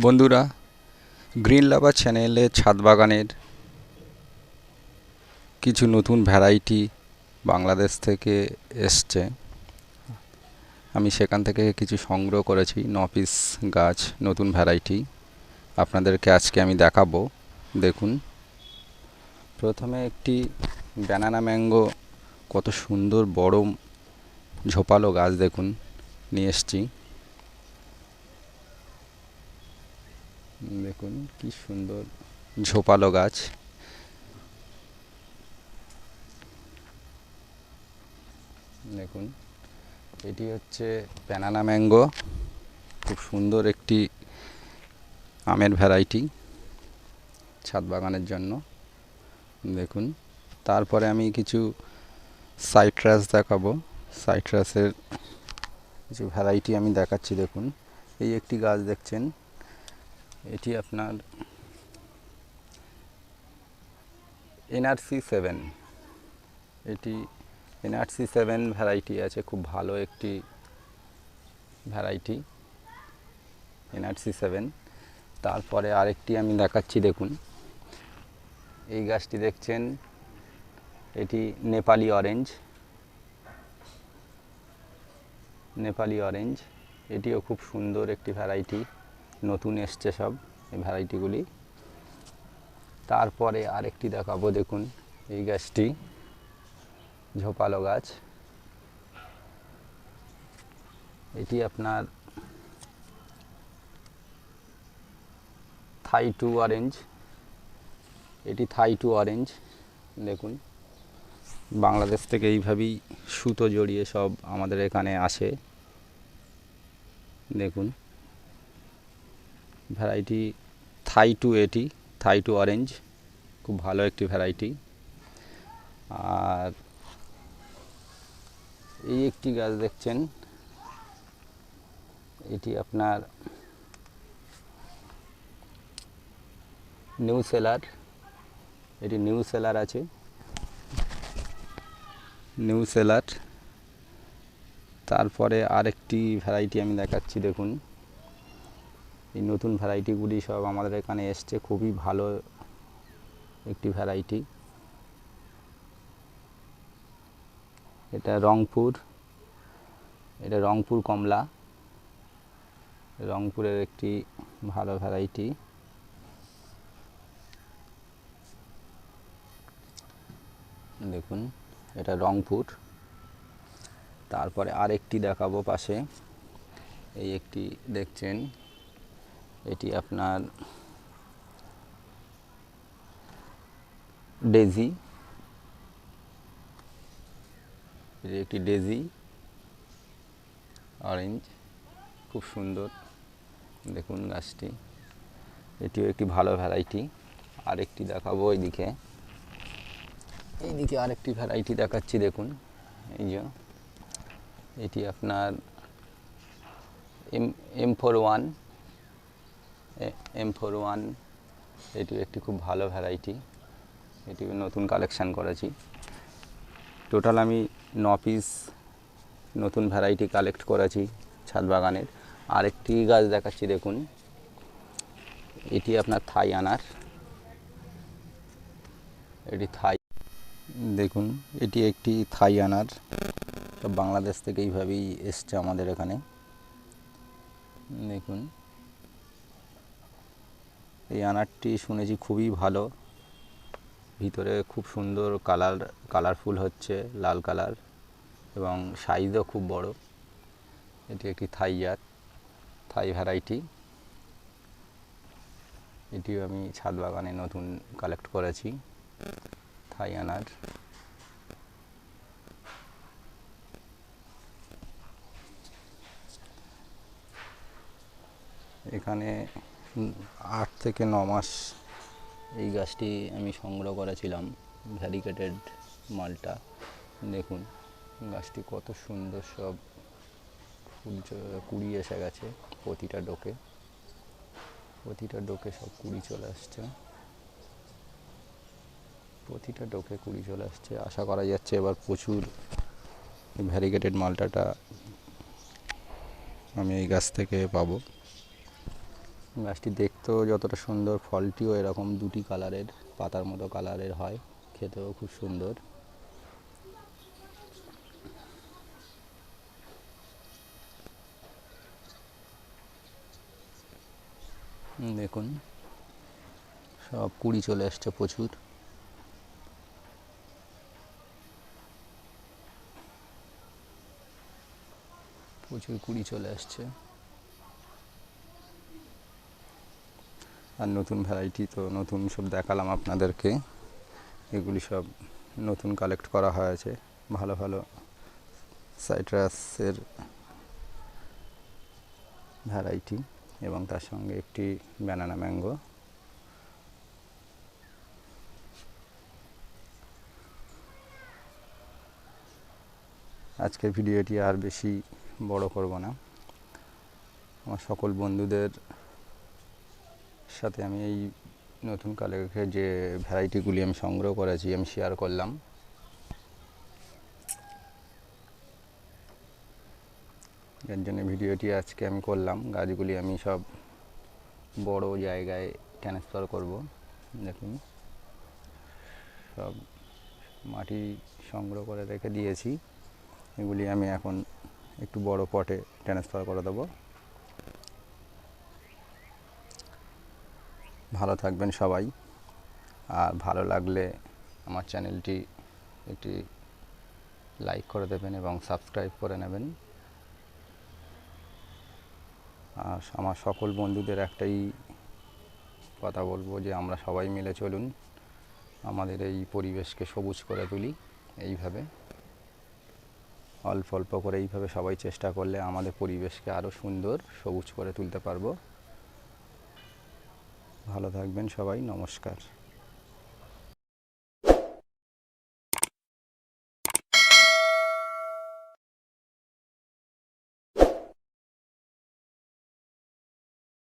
বন্ধুরা, গ্রিন লাভার চ্যানেলে ছাদ বাগানের কিছু নতুন ভ্যারাইটি বাংলাদেশ থেকে এসছে। আমি সেখান থেকে কিছু সংগ্রহ করেছি 9 পিস গাছ, নতুন ভ্যারাইটি। আপনাদেরকে আজকে আমি দেখাবো। দেখুন, প্রথমে একটি ব্যানানা ম্যাঙ্গো, কত সুন্দর বড় ঝোপালো গাছ দেখুন নিয়ে এসছি। দেখুন কি সুন্দর ঝোপালো গাছ। দেখুন, এটি হচ্ছে ব্যানানা ম্যাঙ্গো, খুব সুন্দর একটি আমের ভ্যারাইটি ছাদ বাগানের জন্য। দেখুন, তারপরে আমি কিছু সাইট্রাস দেখাবো। সাইট্রাসের কিছু ভ্যারাইটি আমি দেখাচ্ছি। দেখুন, এই একটি গাছ দেখছেন, এটি আপনার NRC7। এটি NRC7 ভ্যারাইটি আছে, খুব ভালো একটি ভ্যারাইটি NRC7। তারপরে আরেকটি আমি দেখাচ্ছি। দেখুন, এই গাছটি দেখছেন, এটি নেপালি অরেঞ্জ। এটিও খুব সুন্দর একটি ভ্যারাইটি, নতুন এসছে সব এই ভ্যারাইটিগুলি। তারপরে আরেকটি দেখাবো। দেখুন, এই গাছটি ঝোপালো গাছ, এটি আপনার থাই 2 অরেঞ্জ। এটি থাই 2 অরেঞ্জ। দেখুন, বাংলাদেশ থেকে এইভাবেই সুতো জড়িয়ে সব আমাদের এখানে আসে। দেখুন, ভ্যারাইটি থাই 2, এটি থাই 2 অরেঞ্জ, খুব ভালো একটি ভ্যারাইটি। আর এই একটি গাছ দেখছেন, এটি আপনার নিউ সেলার। এটি নিউ সেলার আছে, নিউ সেলার। তারপরে আরেকটি ভ্যারাইটি আমি দেখাচ্ছি। দেখুন, এই নতুন ভ্যারাইটিগুলি সব আমাদের এখানে এসছে, খুবই ভালো একটি ভ্যারাইটি। এটা রংপুর কমলা, রংপুরের একটি ভালো ভ্যারাইটি। দেখুন, এটা রংপুর। তারপরে আরেকটি দেখাবো পাশে, এই একটি দেখছেন, এটি আপনার ডেজি। এটি একটি ডেজি অরেঞ্জ, খুব সুন্দর। দেখুন গাছটি, এটিও একটি ভালো ভ্যারাইটি। আরেকটি দেখাবো এইদিকে আরেকটি ভ্যারাইটি দেখাচ্ছি। দেখুন, এই যে এটি আপনার M41। এটিও একটি খুব ভালো ভ্যারাইটি, এটিও নতুন কালেকশান করেছি। টোটাল আমি 9 পিস নতুন ভ্যারাইটি কালেক্ট করেছি ছাদ বাগানের। আরেকটি গাছ দেখাচ্ছি। দেখুন, এটি আপনার থাই আনার। এটি থাই, দেখুন, এটি একটি থাই আনার, সব বাংলাদেশ থেকে এইভাবেই এসছে আমাদের এখানে। দেখুন, এই আনারটি শুনেছি খুবই ভালো, ভিতরে খুব সুন্দর কালারফুল হচ্ছে, লাল কালার, এবং সাইজও খুব বড়। এটি একটি থাই ভ্যারাইটি। এটিও আমি ছাদ বাগানে নতুন কালেক্ট করেছি, থাই আনার। এখানে 8 থেকে 9 মাস এই গাছটি আমি সংগ্রহ করেছিলাম, ভ্যারিগেটেড মালটা। দেখুন, গাছটি কত সুন্দর, সব কুড়ি এসে গেছে। প্রতিটা ডোকে সব কুড়ি চলে আসছে। আশা করা যাচ্ছে এবার প্রচুর ভ্যারিগেটেড মালটাটা আমি এই গাছ থেকে পাবো। গাছটি দেখতেও যতটা সুন্দর, ফলটিও এরকম দুটি কালারের, পাতার মতো কালারের হয়, খেতেও খুব সুন্দর। দেখুন সব কুড়ি চলে আসছে প্রচুর। প্রচুর কুড়ি চলে আসছে। আর নতুন ভ্যারাইটি তো নতুন সব দেখালাম আপনাদেরকে, এগুলি সব নতুন কালেক্ট করা হয়েছে, ভালো ভালো সাইট্রাসের ভ্যারাইটি, এবং তার সঙ্গে একটি ব্যানানা ম্যাঙ্গো। আজকের ভিডিওটি আর বেশি বড় করব না, আমার সকল বন্ধুদের সাথে আমি এই নতুন কালেক্টের যে ভ্যারাইটিগুলি আমি সংগ্রহ করেছি আমি শেয়ার করলাম। এর জন্য ভিডিওটি আজকে আমি করলাম। গাছগুলি আমি সব বড় জায়গায় ট্রান্সফার করব। দেখুন সব মাটি সংগ্রহ করে রেখে দিয়েছি, এগুলি আমি এখন একটু বড় পটে ট্রান্সফার করে দেবো। ভালো থাকবেন সবাই, আর ভালো লাগলে আমার চ্যানেলটি একটি লাইক করে দেবেন এবং সাবস্ক্রাইব করে নেবেন। আর আমার সকল বন্ধুদের একটাই কথা বলবো যে আমরা সবাই মিলে চলুন, আমাদের এই পরিবেশকে সবুজ করে তুলি। এইভাবে অল্প অল্প করে এইভাবে সবাই চেষ্টা করলে আমাদের পরিবেশকে আরও সুন্দর সবুজ করে তুলতে পারবো। ভালো থাকবেন সবাই, নমস্কার।